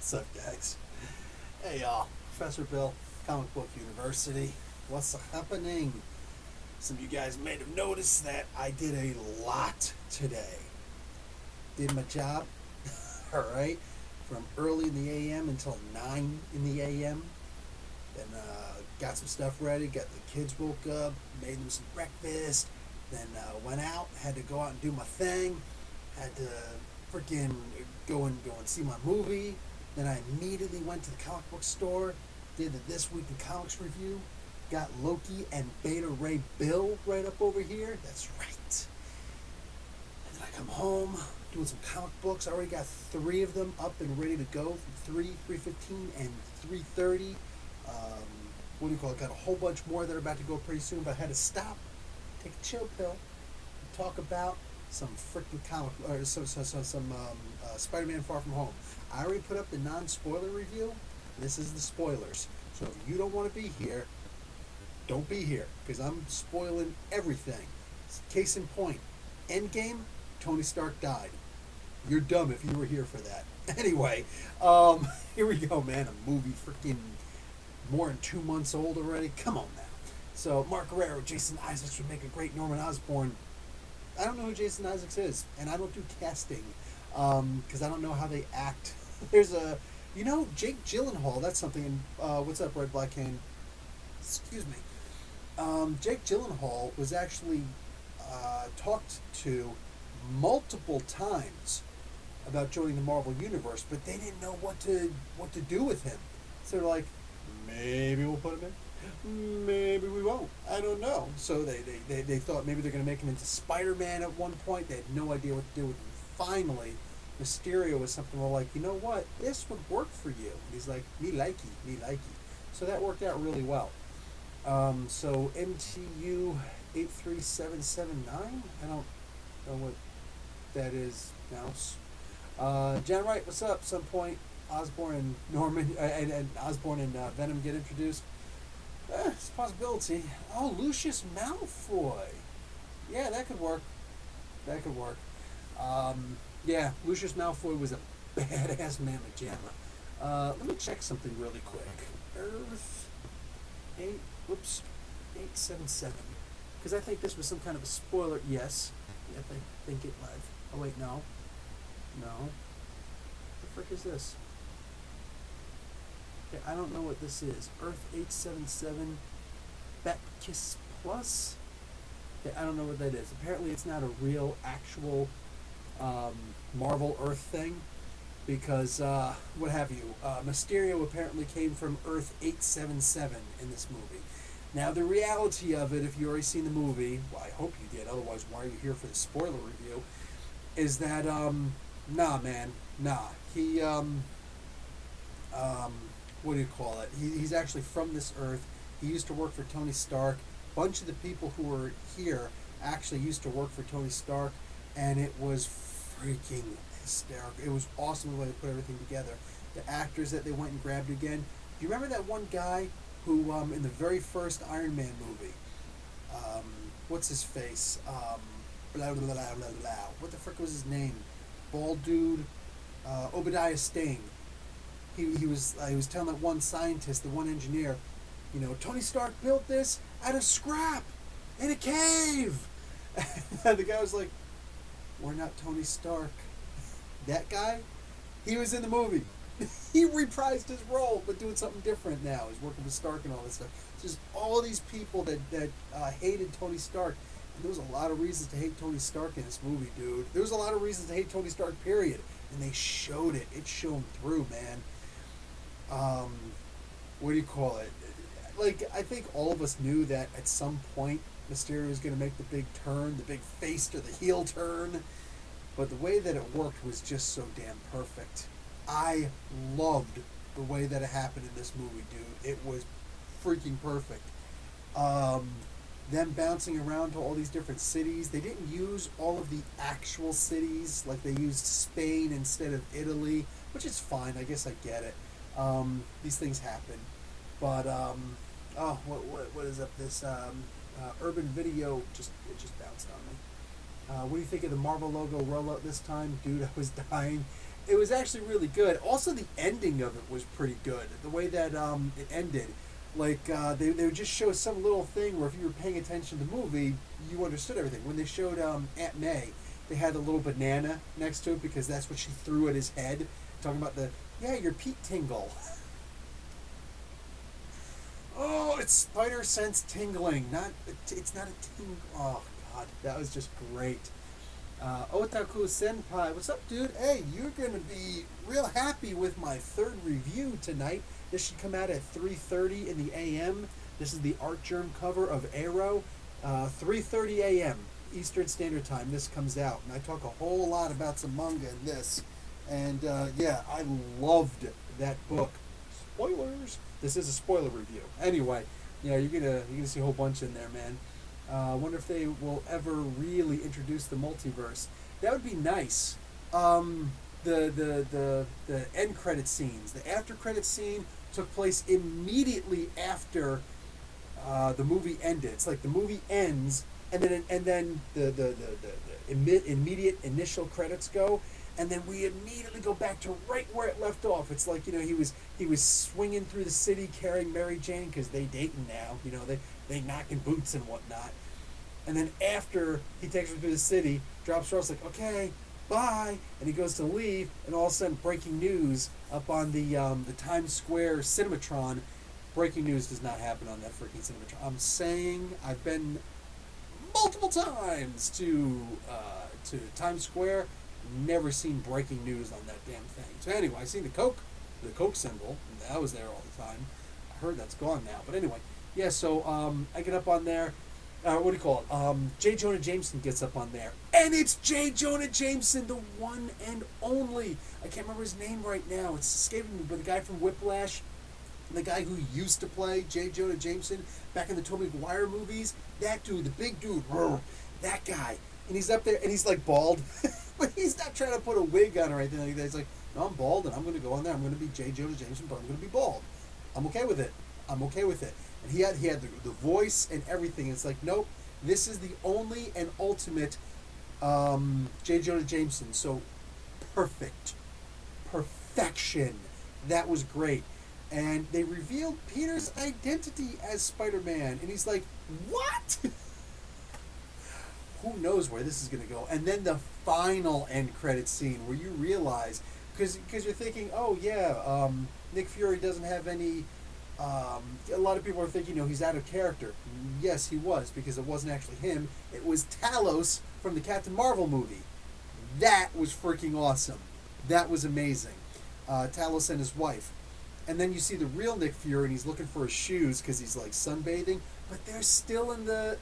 What's up, guys? Hey, y'all. Professor Bill, Comic Book University. What's happening? Some of you guys may have noticed that I did a lot today. Did my job, all right, from early in the a.m. until 9 in the a.m. Then got some stuff ready, got the kids woke up, made them some breakfast, then went out, had to go out and do my thing, had to freaking go and see my movie. Then I immediately went to the comic book store, did the This Week in Comics review, got Loki and Beta Ray Bill right up over here. That's right. And then I come home, doing some comic books. I already got 3 of them up and ready to go. 3:15, and 3:30. What do you call it? Got a whole bunch more that are about to go pretty soon, but I had to stop, take a chill pill, and talk about some freaking comic, or some Spider-Man Far From Home. I already put up the non-spoiler review. This is the spoilers. So if you don't want to be here, don't be here, because I'm spoiling everything. Case in point, Endgame, Tony Stark died. You're dumb if you were here for that. Anyway, here we go, man. A movie freaking more than 2 months old already. Come on now. So Mark Guerrero, Jason Isaacs would make a great Norman Osborn. I don't know who Jason Isaacs is, and I don't do casting because I don't know how they act. There's a, Jake Gyllenhaal. That's something. What's up, Red Black Cane? Excuse me. Jake Gyllenhaal was actually talked to multiple times about joining the Marvel Universe, but they didn't know what to do with him. So they're like, maybe we'll put him in, maybe we won't. I don't know. So they thought maybe they're going to make him into Spider-Man at one point. They had no idea what to do with him. Finally, Mysterio was something more like, you know what, this would work for you. And he's like, me likey. So that worked out really well. So MTU 83779, I don't know what that is now. Jan Wright, what's up? Some point Osborn and Norman and Osborn and Venom get introduced. It's a possibility. Oh, Lucius Malfoy. Yeah, that could work. Yeah, Lucius Malfoy was a badass mamma jamma. Let me check something really quick. Earth 877. Because I think this was some kind of a spoiler. Yes. I think it might. Oh wait, no. What the frick is this? Okay, I don't know what this is. Earth 877 Betkiss Plus? Okay, I don't know what that is. Apparently it's not a real, actual Marvel Earth thing. Because, what have you, Mysterio apparently came from Earth 877 in this movie. Now, the reality of it, if you've already seen the movie, well, I hope you did, otherwise why are you here for the spoiler review, is that, nah, man, nah. He, what do you call it? He's actually from this Earth. He used to work for Tony Stark. A bunch of the people who were here actually used to work for Tony Stark, and it was freaking hysterical. It was awesome the way they put everything together. The actors that they went and grabbed again. Do you remember that one guy who, in the very first Iron Man movie, what's his face? Blah, blah, blah, blah, blah. What the frick was his name? Bald dude, Obadiah Stane. He was telling that one scientist, the one engineer, Tony Stark built this out of scrap in a cave. And the guy was like, we're not Tony Stark. That guy, he was in the movie. He reprised his role, but doing something different now. He's working with Stark and all this stuff. It's just all these people that hated Tony Stark. And there was a lot of reasons to hate Tony Stark in this movie, dude. There was a lot of reasons to hate Tony Stark, period. And they showed it. It shone through, man. What do you call it? Like, I think all of us knew that at some point Mysterio was going to make the big turn, the big face to the heel turn. But the way that it worked was just so damn perfect. I loved the way that it happened in this movie, dude. It was freaking perfect. Them bouncing around to all these different cities. They didn't use all of the actual cities. Like, they used Spain instead of Italy, which is fine. I guess I get it. These things happen. But, what is up? This Urban Video it just bounced on me. What do you think of the Marvel logo rollout this time? Dude, I was dying. It was actually really good. Also, the ending of it was pretty good. The way that it ended, like they would just show some little thing where if you were paying attention to the movie, you understood everything. When they showed Aunt May, they had a little banana next to it because that's what she threw at his head, talking about your Pete tingle. Oh, it's spider sense tingling. It's not a tingle. Oh God, that was just great. Otaku Senpai, what's up, dude? Hey, you're gonna be real happy with my third review tonight. This should come out at 3:30 in the a.m. This is the Art Germ cover of Arrow. 3:30 a.m. Eastern Standard Time. This comes out, and I talk a whole lot about some manga in this. And yeah, I loved that book. Spoilers. This is a spoiler review. Anyway, yeah, you're gonna see a whole bunch in there, man. I wonder if they will ever really introduce the multiverse. That would be nice. The end credit scenes, the after credit scene took place immediately after the movie ended. It's like the movie ends, and then the immediate initial credits go, and then we immediately go back to right where it left off. It's like he was swinging through the city carrying Mary Jane because they dating now. They knocking boots and whatnot. And then after he takes her through the city, drops her off, like, okay, bye, and he goes to leave, and all of a sudden, breaking news up on the Times Square Cinematron. Breaking news does not happen on that freaking Cinematron. I'm saying I've been multiple times to Times Square, never seen breaking news on that damn thing. So anyway, I seen the Coke symbol, and that was there all the time. I heard that's gone now, but anyway, yeah. So I get up on there. What do you call it? J. Jonah Jameson gets up on there. And it's J. Jonah Jameson, the one and only. I can't remember his name right now. It's escaping me, but the guy from Whiplash, the guy who used to play J. Jonah Jameson back in the Tobey Maguire movies, that dude, the big dude, that guy. And he's up there, and he's like bald. But he's not trying to put a wig on or anything like that. He's like, no, I'm bald, and I'm going to go on there. I'm going to be J. Jonah Jameson, but I'm going to be bald. I'm okay with it. And he had the voice and everything. It's like, nope, this is the only and ultimate J. Jonah Jameson. So perfection. That was great. And they revealed Peter's identity as Spider-Man, and he's like, what? Who knows where this is going to go? And then the final end credit scene where you realize, because you're thinking, oh yeah, Nick Fury doesn't have any. A lot of people are thinking, he's out of character. Yes, he was, because it wasn't actually him. It was Talos from the Captain Marvel movie. That was freaking awesome. That was amazing. Talos and his wife. And then you see the real Nick Fury, and he's looking for his shoes because he's like sunbathing. But they're still in the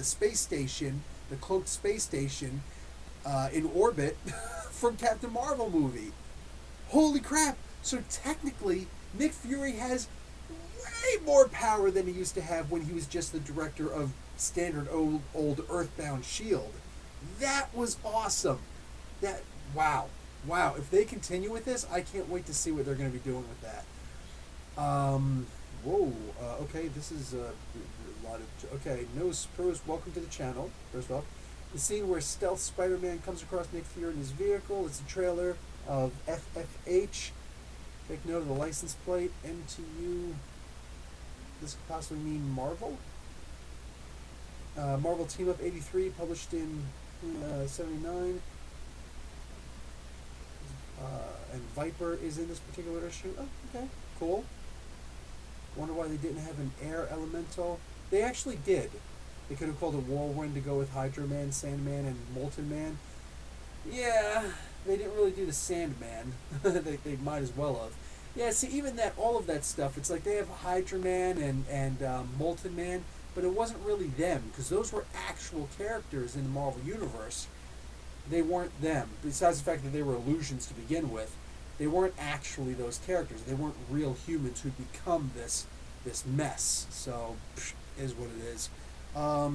space station, the cloaked space station, in orbit from Captain Marvel movie. Holy crap! So technically, Nick Fury has way more power than he used to have when he was just the director of standard old Earthbound S.h.i.e.L.D. That was awesome. Wow. If they continue with this, I can't wait to see what they're going to be doing with that. Okay, this is a lot of... Okay, Nose Pros, welcome to the channel, first off. The scene where Stealth Spider-Man comes across Nick Fury in his vehicle. It's a trailer of FFH. Take note of the license plate, MTU. This could possibly mean Marvel. Marvel Team Up 83, published in 79. And Viper is in this particular issue. Oh, okay, cool. Wonder why they didn't have an air elemental. They actually did. They could have called it Whirlwind to go with Hydro Man, Sandman, and Molten Man. Yeah, they didn't really do the Sandman. they might as well have. Yeah, see, even all of that stuff, it's like they have Hydra Man and Molten Man, but it wasn't really them, because those were actual characters in the Marvel Universe. They weren't them. Besides the fact that they were illusions to begin with, they weren't actually those characters. They weren't real humans who'd become this mess. So, is what it is. What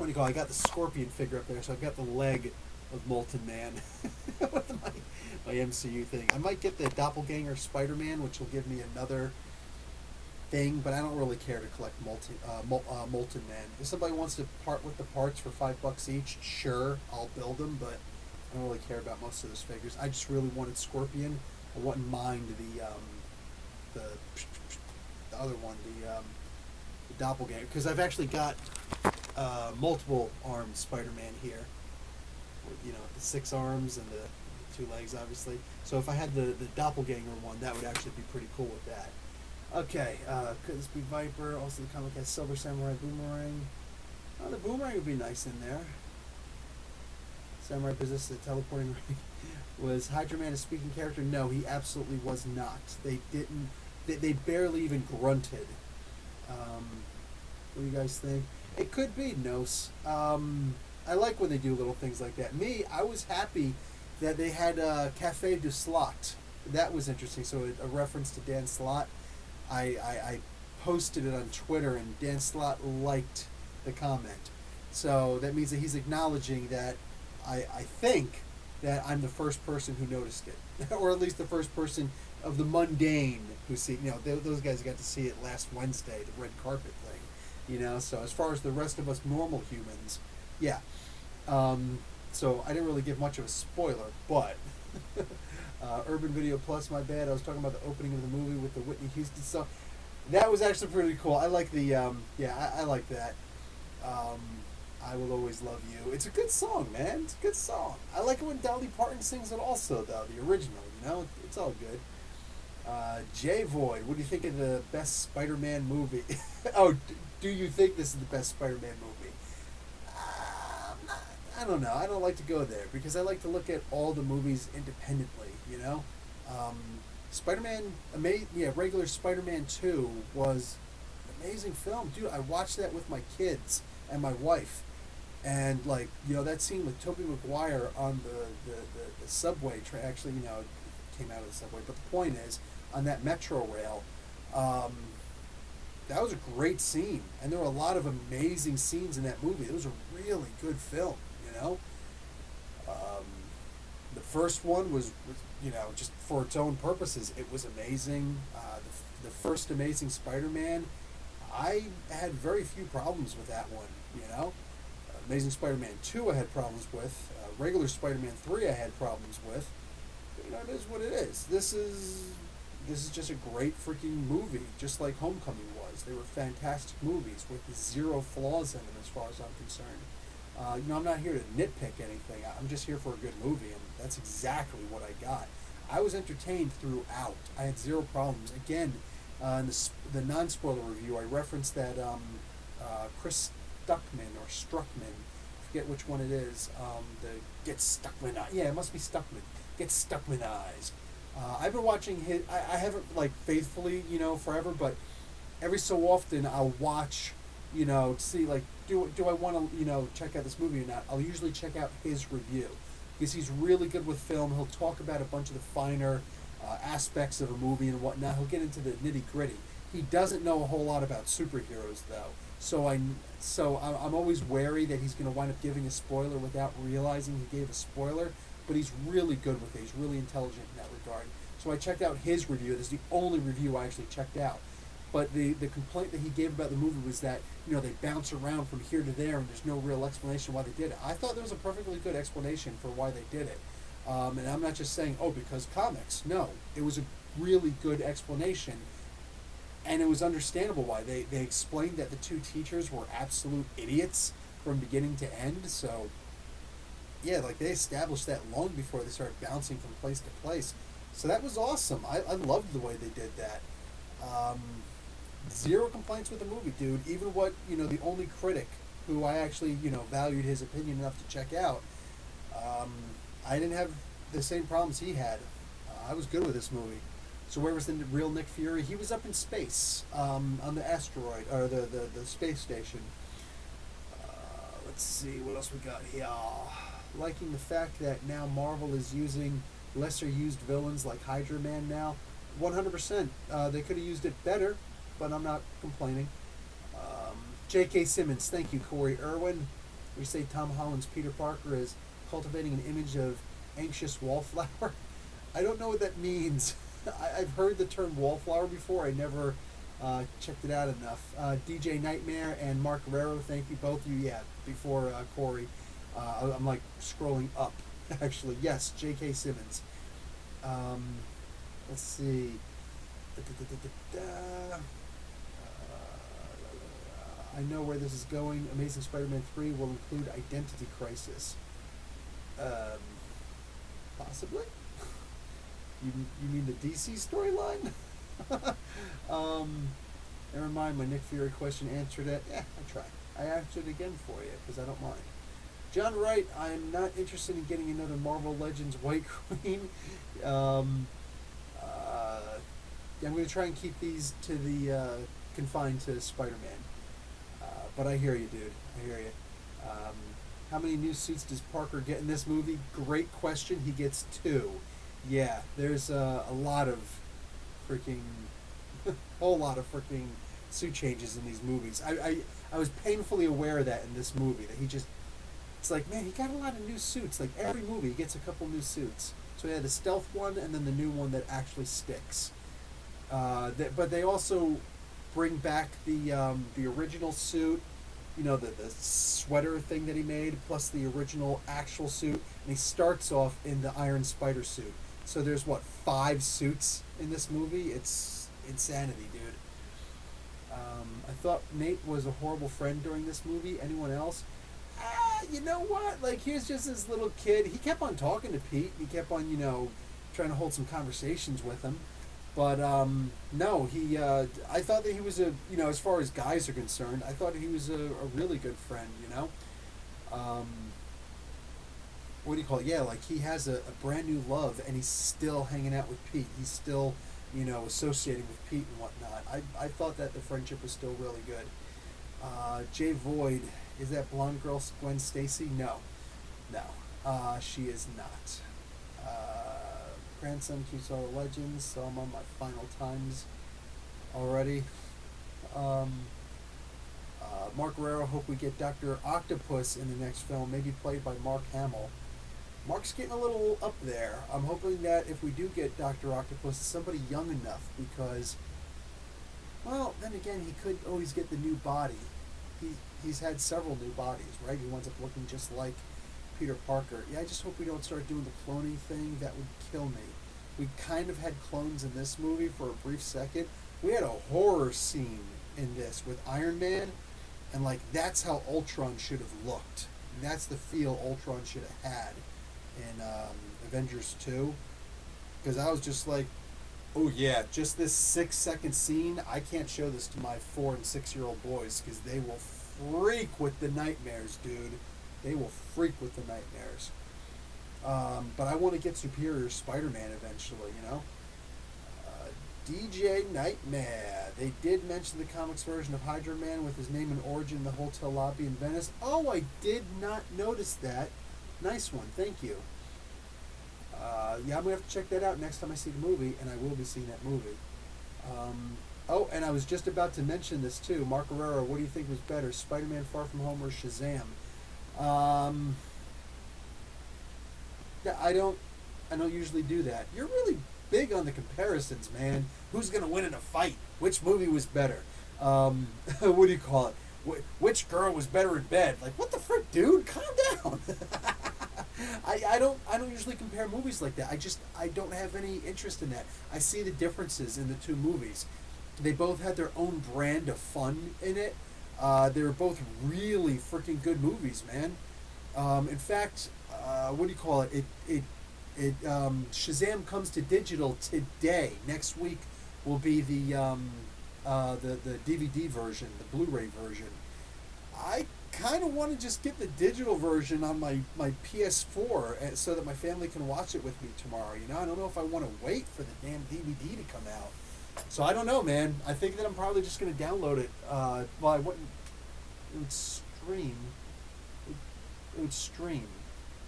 do you call it? I got the Scorpion figure up there, so I've got the leg of Molten Man with my MCU thing. I might get the Doppelganger Spider-Man, which will give me another thing, but I don't really care to collect Molten Man. If somebody wants to part with the parts for $5 each, sure, I'll build them, but I don't really care about most of those figures. I just really wanted Scorpion. I wouldn't mind the the other one, the doppelganger, because I've actually got multiple armed Spider-Man here. You know, the 6 arms and the 2 legs, obviously. So if I had the doppelganger one, that would actually be pretty cool with that. Okay, could this be Viper? Also, the comic has Silver Samurai Boomerang. Oh, the Boomerang would be nice in there. Samurai possesses a teleporting ring. Was Hydra Man a speaking character? No, he absolutely was not. They didn't. They barely even grunted. What do you guys think? It could be Nos. I like when they do little things like that. I was happy that they had Cafe du Slot. That was interesting. So a reference to Dan Slott. I posted it on Twitter, and Dan Slott liked the comment. So that means that he's acknowledging that I think that I'm the first person who noticed it, or at least the first person of the mundane who see. You know, those guys got to see it last Wednesday, the red carpet thing. You know, so as far as the rest of us normal humans, yeah. So I didn't really give much of a spoiler, but Urban Video Plus, my bad. I was talking about the opening of the movie with the Whitney Houston song. That was actually pretty cool. I like the I like that. I Will Always Love You. It's a good song, man. It's a good song. I like it when Dolly Parton sings it also, though, the original, you know? It's all good. J Void, what do you think of the best Spider-Man movie? Oh, do you think this is the best Spider-Man movie? I don't know. I don't like to go there because I like to look at all the movies independently, you know? Spider-Man, regular Spider-Man 2 was an amazing film. Dude, I watched that with my kids and my wife. And, like, you know, that scene with Tobey Maguire on the subway, actually, you know, it came out of the subway, but the point is, on that metro rail, that was a great scene. And there were a lot of amazing scenes in that movie. It was a really good film, you know? The first one was, you know, just for its own purposes, it was amazing. The first Amazing Spider-Man, I had very few problems with that one, you know? Amazing Spider-Man 2 I had problems with. Regular Spider-Man 3 I had problems with. But, you know, it is what it is. This is just a great freaking movie, just like Homecoming was. They were fantastic movies with zero flaws in them as far as I'm concerned. You know, I'm not here to nitpick anything. I'm just here for a good movie, and that's exactly what I got. I was entertained throughout. I had zero problems. Again, in the non-spoiler review, I referenced that Chris Stuckman or Struckman, I forget which one it is. The Get Stuckman Eyes. Yeah, it must be Stuckman. Get Stuckman Eyes. I've been watching his. I haven't like faithfully, you know, forever, but every so often I'll watch, you know, to see like do I want to, you know, check out this movie or not. I'll usually check out his review because he's really good with film. He'll talk about a bunch of the finer aspects of a movie and whatnot. He'll get into the nitty gritty. He doesn't know a whole lot about superheroes though, so I'm always wary that he's going to wind up giving a spoiler without realizing he gave a spoiler. But he's really good with it. He's really intelligent in that regard. So I checked out his review. This is the only review I actually checked out. But the complaint that he gave about the movie was that, you know, they bounce around from here to there and there's no real explanation why they did it. I thought there was a perfectly good explanation for why they did it. And I'm not just saying, oh, because comics. No, it was a really good explanation. And it was understandable why. They explained that the two teachers were absolute idiots from beginning to end. So, yeah, like they established that long before they started bouncing from place to place. So that was awesome. I loved the way they did that. Zero complaints with the movie, dude. Even what, you know, the only critic who I actually, you know, valued his opinion enough to check out, I didn't have the same problems he had. I was good with this movie. So where was the real Nick Fury? He was up in space, on the asteroid, or the space station. Let's see, what else we got here? Liking the fact that now Marvel is using lesser used villains like Hydra Man now. 100%. They could have used it better, but I'm not complaining. J.K. Simmons, thank you, Corey Irwin. We say Tom Holland's Peter Parker is cultivating an image of anxious wallflower. I don't know what that means. I've heard the term wallflower before. I never checked it out enough. DJ Nightmare and Mark Guerrero, thank you, both of you. Yeah, before Corey. I'm like scrolling up. actually. Yes, J.K. Simmons. Um, let's see. I know where this is going. Amazing Spider-Man 3 will include Identity Crisis. Um, possibly? You mean the DC storyline? um, Never mind, my Nick Fury question answered it. Yeah, I tried. I answered it again for you because I don't mind. John Wright, I'm not interested in getting another Marvel Legends White Queen. Um, I'm going to try and keep these to the confined to Spider-Man. But I hear you, dude. I hear you. Um, how many new suits does Parker get in this movie? Great question. He gets 2. Yeah, there's a lot of freaking, whole lot of freaking suit changes in these movies. I was painfully aware of that in this movie. That he just, it's like, man, he got a lot of new suits. Like every movie, he gets a couple new suits. So he had the stealth one and then the new one that actually sticks. But they also bring back the original suit, you know, the sweater thing that he made, plus the original actual suit, and he starts off in the Iron Spider suit. So there's what, 5 suits in this movie? It's insanity, dude. I thought Nate was a horrible friend during this movie. Anyone else? You know what? Like, here's just this little kid. He kept on talking to Pete. He kept on, trying to hold some conversations with him. But no, I thought that he was as far as guys are concerned, I thought he was a really good friend. What do you call it? Yeah, like he has a brand new love, and he's still hanging out with Pete. He's still, associating with Pete and whatnot. I thought that the friendship was still really good. Jay Void, is that blonde girl Gwen Stacy? No, she is not. Grandson keeps all the legends, so I'm on my final times already. Mark Guerrero, hope we get Dr. Octopus in the next film, maybe played by Mark Hamill. Mark's getting a little up there. I'm hoping that if we do get Dr. Octopus, it's somebody young enough because, well, then again, he could always get the new body. He's had several new bodies, right? He winds up looking just like Peter Parker. Yeah, I just hope we don't start doing the cloning thing. That would kill me. We kind of had clones in this movie for a brief second. We had a horror scene in this with Iron Man, and that's how Ultron should have looked. And that's the feel Ultron should have had in Avengers 2. Because I was just like, oh yeah, just this 6-second scene, I can't show this to my 4 and 6-year-old boys because they will freak with the nightmares, dude. They will freak with the nightmares. But I want to get Superior Spider-Man eventually, DJ Nightmare. They did mention the comics version of Hydra Man with his name and origin in the hotel lobby in Venice. Oh, I did not notice that. Nice one, thank you. Yeah, I'm going to have to check that out next time I see the movie, and I will be seeing that movie. And I was just about to mention this too. Mark Guerrero, what do you think was better, Spider-Man Far From Home or Shazam? Yeah, I don't usually do that. You're really big on the comparisons, man. Who's going to win in a fight? Which movie was better? What do you call it? Which girl was better in bed? Like, what the frick, dude? Calm down. I don't usually compare movies like that. I don't have any interest in that. I see the differences in the two movies. They both had their own brand of fun in it. They were both really freaking good movies, man. In fact, what do you call it? Shazam comes to digital today. Next week will be the DVD version, the Blu-ray version. I kind of want to just get the digital version on my PS4 so that my family can watch it with me tomorrow. I don't know if I want to wait for the damn DVD to come out. So I don't know, man. I think that I'm probably just going to download it. Well, I wouldn't. It would stream. It would stream.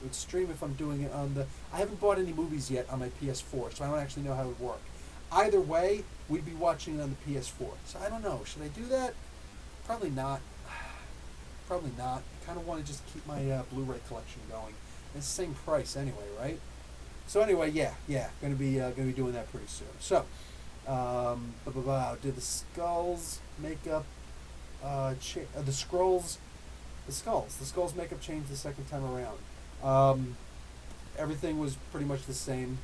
It would stream if I'm doing it on the... I haven't bought any movies yet on my PS4, so I don't actually know how it would work. Either way, we'd be watching it on the PS4. So I don't know. Should I do that? Probably not. Probably not. I kind of want to just keep my Blu-ray collection going. It's the same price anyway, right? So anyway, yeah, gonna be doing that pretty soon. So, did the Skulls makeup, the Skulls makeup change the second time around? everything was pretty much the same.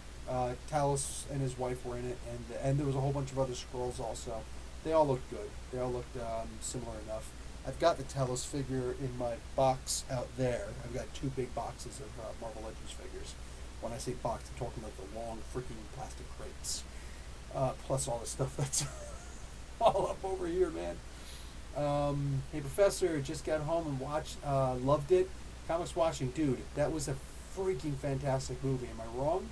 Talos and his wife were in it, and there was a whole bunch of other Skrulls also. They all looked good. They all looked similar enough. I've got the Talos figure in my box out there. I've got 2 big boxes of Marvel Legends figures. When I say box, I'm talking about the long freaking plastic crates. Plus all the stuff that's all up over here, man. Hey, Professor, just got home and watched, loved it. Comics watching, dude, that was a freaking fantastic movie. Am I wrong?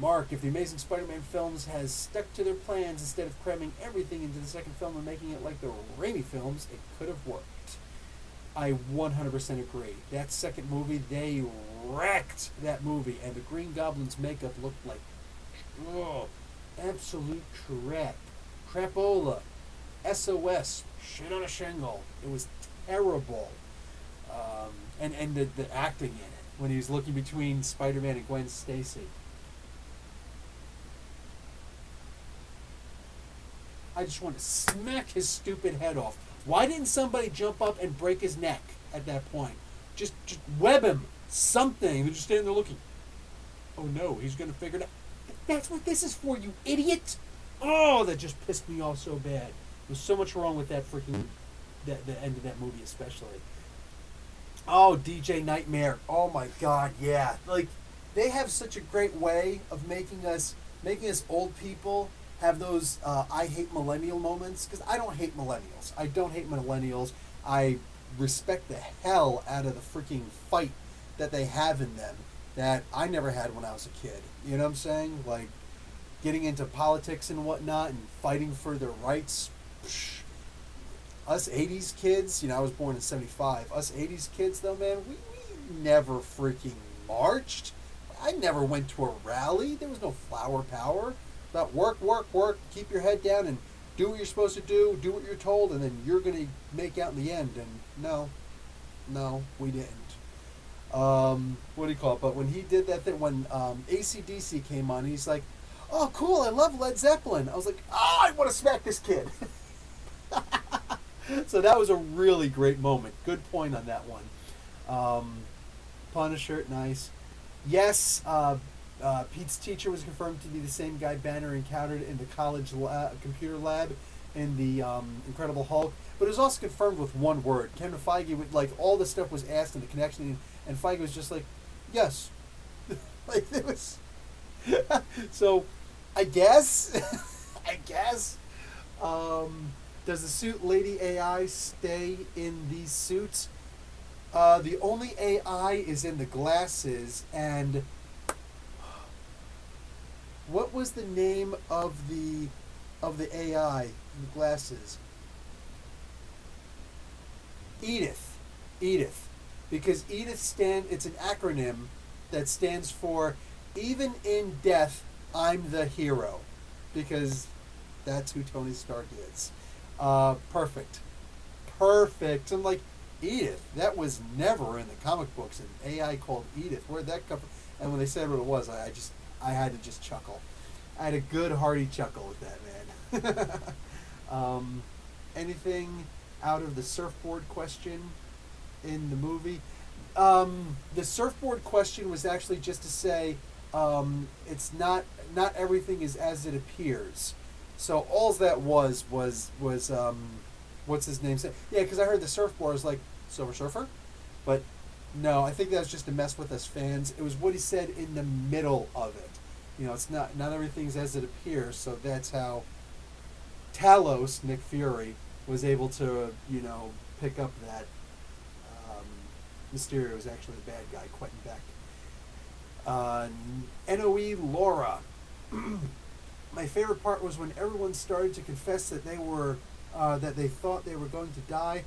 Mark, if the Amazing Spider-Man films has stuck to their plans instead of cramming everything into the second film and making it like the Raimi films, it could have worked. I 100% agree. That second movie, they wrecked that movie, and the Green Goblin's makeup looked like, absolute crap. Crapola. SOS. Shit on a shingle. It was terrible. And the acting in it, when he was looking between Spider-Man and Gwen Stacy. I just want to smack his stupid head off. Why didn't somebody jump up and break his neck at that point? Just web him. Something. They're just standing there looking. Oh no, he's going to figure it out. That's what this is for, you idiot! Oh, that just pissed me off so bad. There's so much wrong with that freaking... the end of that movie especially. Oh, DJ Nightmare. Oh my god, yeah. Like, they have such a great way of making us old people have those I hate millennial moments, because I don't hate millennials. I don't hate millennials. I respect the hell out of the freaking fight that they have in them that I never had when I was a kid. You know what I'm saying? Like, getting into politics and whatnot and fighting for their rights. Psh. Us 80s kids, you know, I was born in 75. Us 80s kids, though, man, we never freaking marched. I never went to a rally. There was no flower power. About work, keep your head down and do what you're supposed to do what you're told, and then you're going to make out in the end. And no, we didn't. What do you call it? But when he did that thing, when AC/DC came on, he's like, oh, cool, I love Led Zeppelin. I was like, oh, I want to smack this kid. So that was a really great moment. Good point on that one. Punisher, nice. Yes, Pete's teacher was confirmed to be the same guy Banner encountered in the college computer lab in the Incredible Hulk. But it was also confirmed with one word. Kevin Feige, like, all this stuff was asked in the connection, and Feige was just like, yes. Like, it was... So, I guess... does the suit Lady AI stay in these suits? The only AI is in the glasses, and... What was the name of the AI in the glasses? Edith. Because Edith it's an acronym that stands for even in death, I'm the hero. Because that's who Tony Stark is. Perfect. I'm like, Edith, that was never in the comic books, an AI called Edith. Where'd that come from? And when they said what it was, I had to just chuckle. I had a good hearty chuckle with that, man. Anything out of the surfboard question in the movie? The surfboard question was actually just to say it's not everything is as it appears. So all that was what's his name say? Yeah, because I heard the surfboard was like Silver Surfer, but no, I think that was just to mess with us fans. It was what he said in the middle of it. You know, it's not everything's as it appears. So that's how Talos, Nick Fury, was able to, you know, pick up that Mysterio was actually the bad guy, Quentin Beck. NOE Laura. My favorite part was when everyone started to confess that that they thought they were going to die.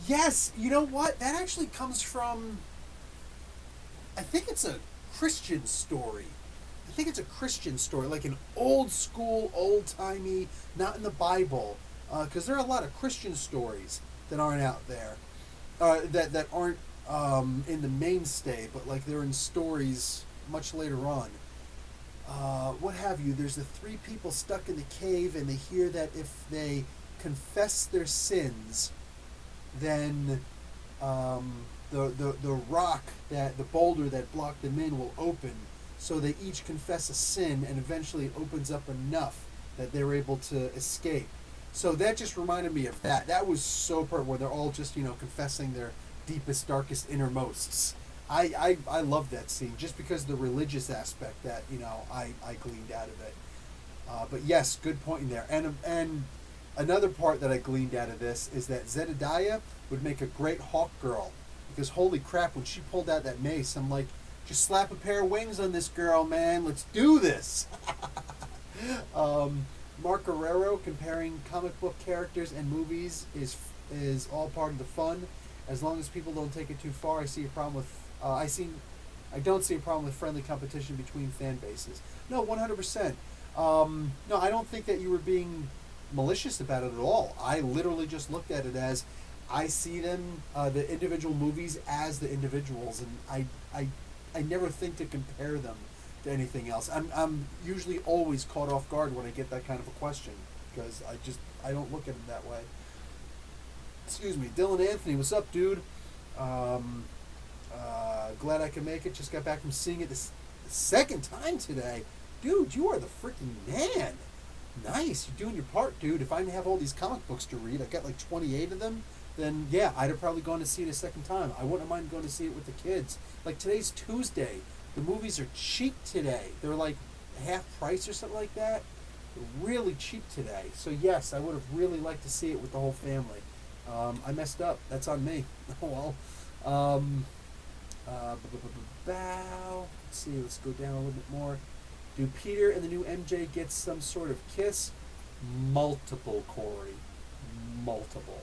Yes, you know what? That actually comes from, I think it's a Christian story. Like an old school, old-timey, not in the Bible. Because there are a lot of Christian stories that aren't out there. That aren't in the mainstay, but like they're in stories much later on. What have you? There's the 3 people stuck in the cave, and they hear that if they confess their sins, then the rock, that the boulder that blocked them in, will open, so they each confess a sin, and eventually it opens up enough that they're able to escape. So that just reminded me of that. That was so perfect, where they're all just, confessing their deepest, darkest, innermosts. I love that scene just because of the religious aspect that I gleaned out of it. But yes, good point in there. And another part that I gleaned out of this is that Zedediah would make a great Hawk Girl, because holy crap, when she pulled out that mace, I'm like, just slap a pair of wings on this girl, man. Let's do this. Mark Guerrero comparing comic book characters and movies is all part of the fun. As long as people don't take it too far, I see a problem with. I don't see a problem with friendly competition between fan bases. No, 100%. No, I don't think that you were being malicious about it at all. I literally just looked at it as I see them, the individual movies, as the individuals, and I never think to compare them to anything else. I'm usually always caught off guard when I get that kind of a question, because I don't look at them that way. Excuse me, Dylan Anthony, what's up, dude? Glad I can make it. Just got back from seeing it the second time today. Dude, you are the freaking man. Nice, you're doing your part, dude. If I didn't have all these comic books to read, I got like 28 of them, then yeah, I'd have probably gone to see it a second time. I wouldn't mind going to see it with the kids. Like, today's Tuesday. The movies are cheap today. They're like half price or something like that. They're really cheap today. So yes, I would have really liked to see it with the whole family. I messed up. That's on me. Oh well. Bow. Let's see. Let's go down a little bit more. Do Peter and the new MJ get some sort of kiss? Multiple, Corey. Multiple.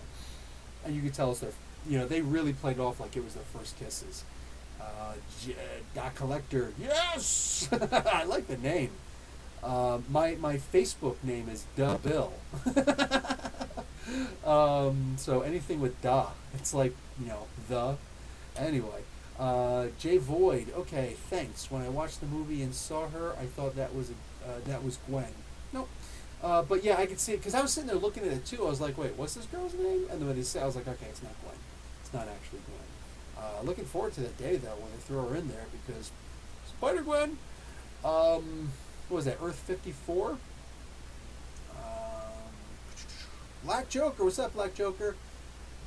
And you can tell us they really played off like it was their first kisses. Dot Collector, yes! I like the name. My Facebook name is Duh Bill. So anything with Da, it's like, the. Anyway, Jay Void, okay, thanks. When I watched the movie and saw her, I thought that was Gwen. Nope. But yeah, I could see it, because I was sitting there looking at it too. I was like, wait, what's this girl's name? And then when they said, I was like, okay, it's not Gwen. It's not actually Gwen. Looking forward to that day, though, when they throw her in there, because Spider-Gwen, what was that, Earth 54? Black Joker, what's up, Black Joker?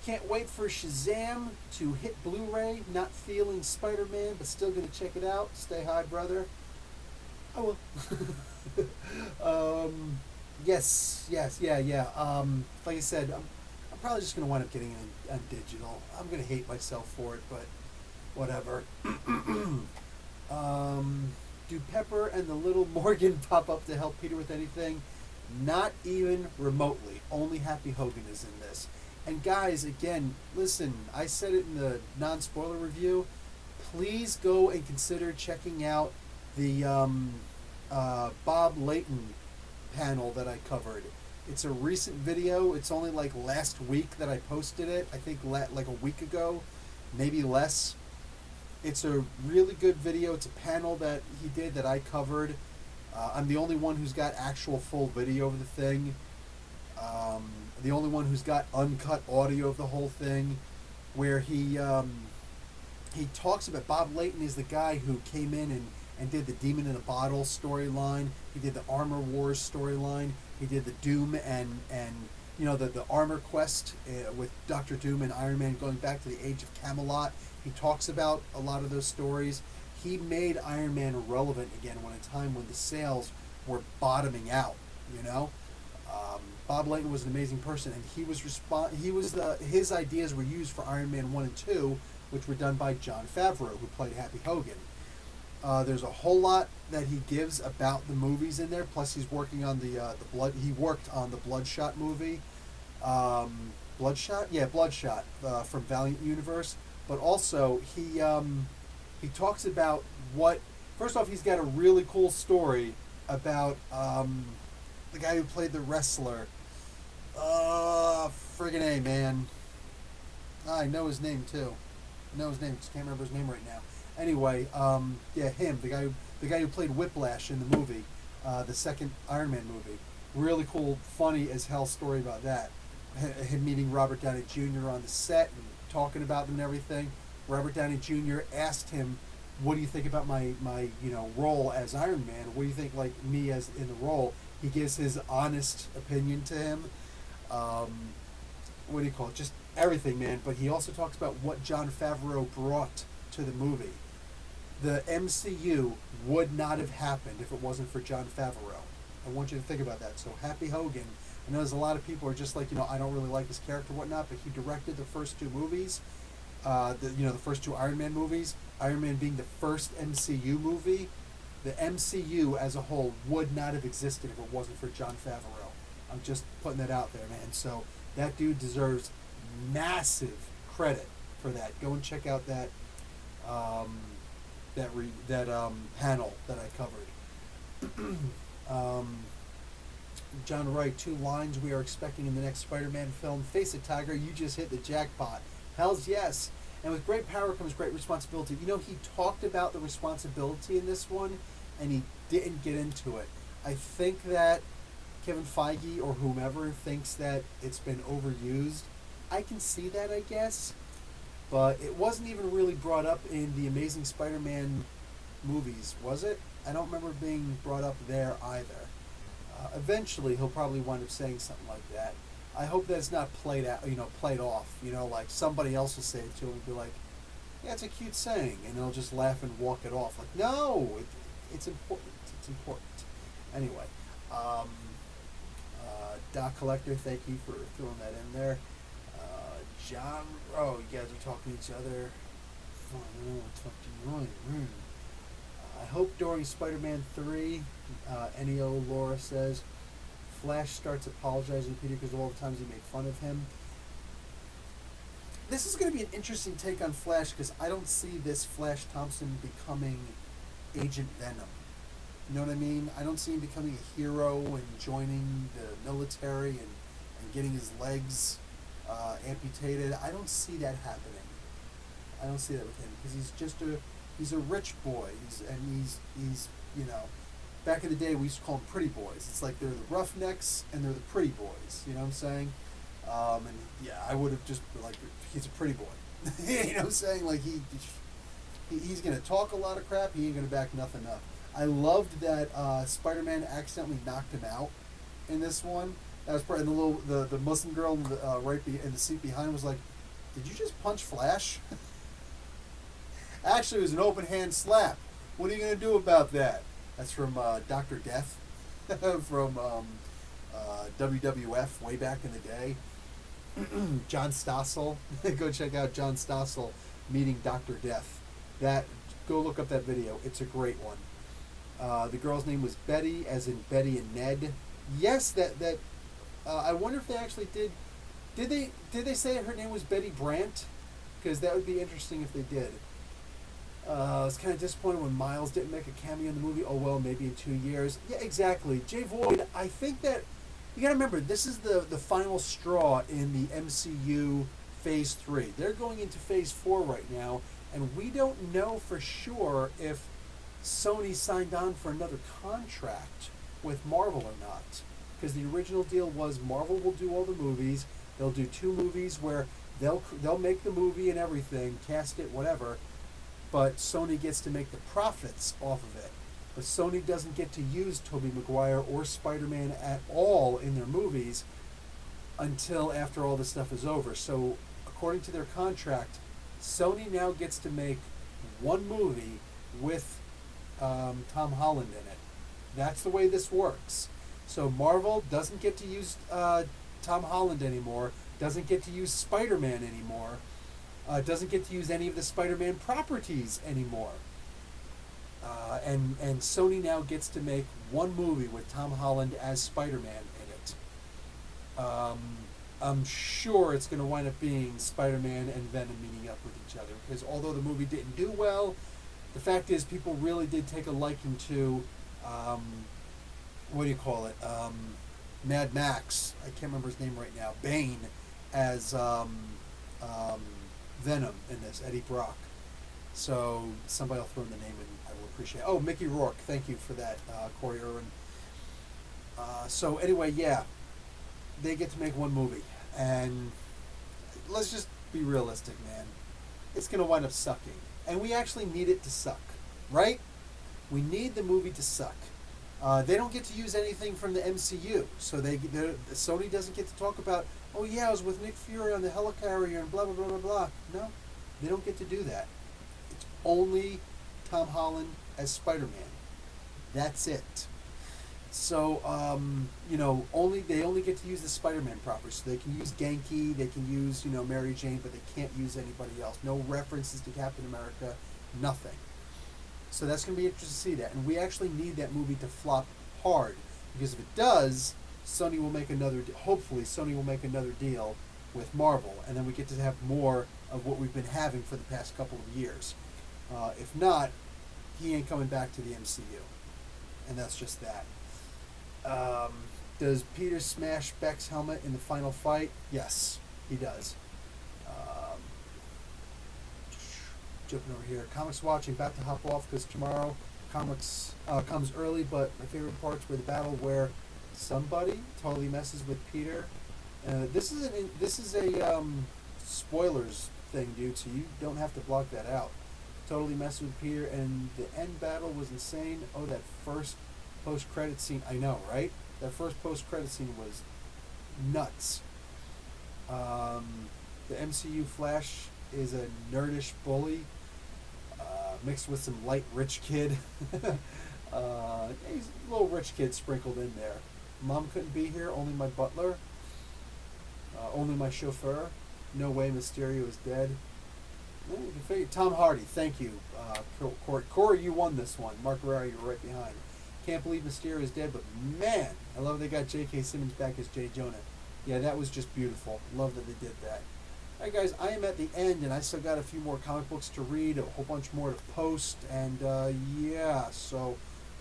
Can't wait for Shazam to hit Blu-ray. Not feeling Spider-Man, but still going to check it out. Stay high, brother. I will. Yes, yeah. Like I said, I'm probably just going to wind up getting it on digital. I'm going to hate myself for it, but whatever. Do Pepper and the little Morgan pop up to help Peter with anything? Not even remotely. Only Happy Hogan is in this. And guys, again, listen, I said it in the non-spoiler review. Please go and consider checking out the Bob Layton panel that I covered. It's a recent video. It's only like last week that I posted it. I think like a week ago, maybe less. It's a really good video. It's a panel that he did that I covered. I'm the only one who's got actual full video of the thing. The only one who's got uncut audio of the whole thing, where he talks about Bob Layton is the guy who came in and did the Demon in a Bottle storyline. He did the Armor Wars storyline. He did the Doom and the Armor Quest with Doctor Doom and Iron Man going back to the Age of Camelot. He talks about a lot of those stories. He made Iron Man relevant again when a time when the sales were bottoming out. Bob Layton was an amazing person, and his ideas were used for Iron Man 1 and 2, which were done by Jon Favreau, who played Happy Hogan. There's a whole lot that he gives about the movies in there. Plus, he's working on he worked on the Bloodshot movie. Bloodshot from Valiant Universe. But also, he talks about first off, he's got a really cool story about the guy who played the wrestler. Friggin' A, man. I know his name too. Just can't remember his name right now. Anyway, him, the guy who played Whiplash in the movie, the second Iron Man movie. Really cool, funny as hell story about that. Him meeting Robert Downey Jr. on the set and talking about them and everything. Robert Downey Jr. asked him, "What do you think about my role as Iron Man? What do you think like me as in the role?" He gives his honest opinion to him. Um, what do you call it? Just everything, man. But he also talks about what Jon Favreau brought to the movie. The MCU would not have happened if it wasn't for Jon Favreau. I want you to think about that. So Happy Hogan. I know there's a lot of people who are just like, I don't really like his character, whatnot, but he directed the first two movies. The first two Iron Man movies. Iron Man being the first MCU movie. The MCU as a whole would not have existed if it wasn't for Jon Favreau. I'm just putting that out there, man. So that dude deserves massive credit for that. Go and check out that panel that I covered. John Wright, 2 lines we are expecting in the next Spider-Man film. Face it, Tiger, you just hit the jackpot. Hell's yes. And with great power comes great responsibility. He talked about the responsibility in this one, and he didn't get into it. I think that Kevin Feige or whomever thinks that it's been overused. I can see that, I guess. But it wasn't even really brought up in the Amazing Spider-Man movies, was it? I don't remember it being brought up there either. Eventually, he'll probably wind up saying something like that. I hope that it's not played off. Like somebody else will say it to him and be like, "Yeah, it's a cute saying," and they'll just laugh and walk it off. Like, no, it's important. It's important. Anyway, Doc Collector, thank you for throwing that in there. John, you guys are talking to each other. I hope during Spider-Man 3, Neo Laura says, Flash starts apologizing to Peter because of all the times he made fun of him. This is going to be an interesting take on Flash because I don't see this Flash Thompson becoming Agent Venom. You know what I mean? I don't see him becoming a hero and joining the military and getting his legs amputated. I don't see that happening. I don't see that with him because he's a rich boy. He's back in the day we used to call them pretty boys. It's like they're the roughnecks and they're the pretty boys. You know what I'm saying? And yeah, I would have just like he's a pretty boy. You know what I'm saying? Like he's gonna talk a lot of crap. He ain't gonna back nothing up. I loved that Spider-Man accidentally knocked him out in this one. That was part. And the Muslim girl in the seat behind was like, "Did you just punch Flash?" Actually, it was an open hand slap. What are you gonna do about that? That's from Dr. Death from WWF way back in the day. John Stossel. Go check out John Stossel meeting Dr. Death. Go look up that video. It's a great one. The girl's name was Betty, as in Betty and Ned. Yes, I wonder if they actually did. Did they say her name was Betty Brant? Because that would be interesting if they did. I was kind of disappointed when Miles didn't make a cameo in the movie. Oh well, maybe in 2 years. Yeah, exactly. Jay Void. I think that you got to remember this is the final straw in the MCU Phase 3. They're going into Phase 4 right now, and we don't know for sure if Sony signed on for another contract with Marvel or not. Because the original deal was Marvel will do all the movies. They'll do 2 movies where they'll make the movie and everything, cast it, whatever. But Sony gets to make the profits off of it. But Sony doesn't get to use Tobey Maguire or Spider-Man at all in their movies until after all this stuff is over. So, according to their contract, Sony now gets to make one movie with Tom Holland in it. That's the way this works. So Marvel doesn't get to use Tom Holland anymore, doesn't get to use Spider-Man anymore, doesn't get to use any of the Spider-Man properties anymore. And Sony now gets to make one movie with Tom Holland as Spider-Man in it. I'm sure it's going to wind up being Spider-Man and Venom meeting up with each other. Because although the movie didn't do well, the fact is people really did take a liking to, Mad Max. I can't remember his name right now. Bane as Venom in this, Eddie Brock. So somebody will throw in the name and I will appreciate it. Oh, Mickey Rourke. Thank you for that, Corey Irwin. So anyway, yeah, they get to make one movie. And let's just be realistic, man. it's going to wind up sucking. And we actually need it to suck, right? We need the movie to suck. They don't get to use anything from the MCU, so Sony doesn't get to talk about, oh yeah, I was with Nick Fury on the helicarrier and blah, blah, blah, blah, blah. No, they don't get to do that. It's only Tom Holland as Spider-Man. That's it. So, they only get to use the Spider-Man property. So they can use Genki, they can use, Mary Jane, but they can't use anybody else. No references to Captain America, nothing. So that's going to be interesting to see that. And we actually need that movie to flop hard. Because if it does, hopefully Sony will make another deal with Marvel. And then we get to have more of what we've been having for the past couple of years. If not, he ain't coming back to the MCU. And that's just that. Does Peter smash Beck's helmet in the final fight? Yes, he does. Jumping over here. Comics watching, about to hop off because tomorrow comics comes early, but my favorite parts were the battle where somebody totally messes with Peter. This is a spoilers thing, dude, so you don't have to block that out. Totally messing with Peter, and the end battle was insane. Oh, that first post-credit scene. I know, right? That first post-credit scene was nuts. The MCU Flash is a nerdish bully mixed with some light rich kid. He's a little rich kid sprinkled in there. Mom couldn't be here, only my butler. Only my chauffeur. No way Mysterio is dead. Tom Hardy, thank you. Corey, you won this one. Mark Ferrari, you're right behind. Can't believe Mysterio is dead, but man, I love they got J.K. Simmons back as J. Jonah. Yeah, that was just beautiful. Love that they did that. All right, guys, I am at the end, and I still got a few more comic books to read, a whole bunch more to post, and so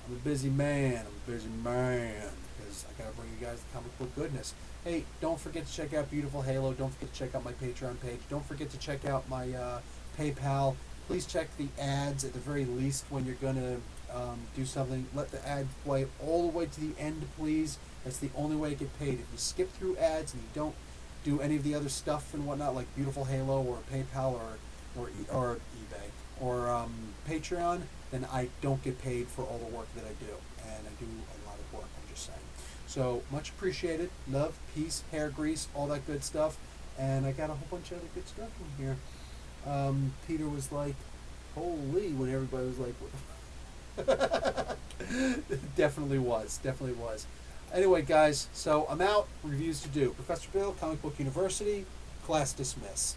I'm a busy man. Because I got to bring you guys the comic book goodness. Hey, don't forget to check out Beautiful Halo. Don't forget to check out my Patreon page. Don't forget to check out my PayPal. Please check the ads at the very least when you're going to do something. Let the ad play all the way to the end, please. That's the only way to get paid. If you skip through ads and you don't do any of the other stuff and whatnot, like Beautiful Halo or PayPal or eBay or Patreon, then I don't get paid for all the work that I do. And I do a lot of work, I'm just saying. So, much appreciated. Love, peace, hair grease, all that good stuff. And I got a whole bunch of other good stuff in here. Peter was like, holy, when everybody was like, what the Definitely was. Anyway, guys, so I'm out. Reviews to do. Professor Bill, Comic Book University, class dismissed.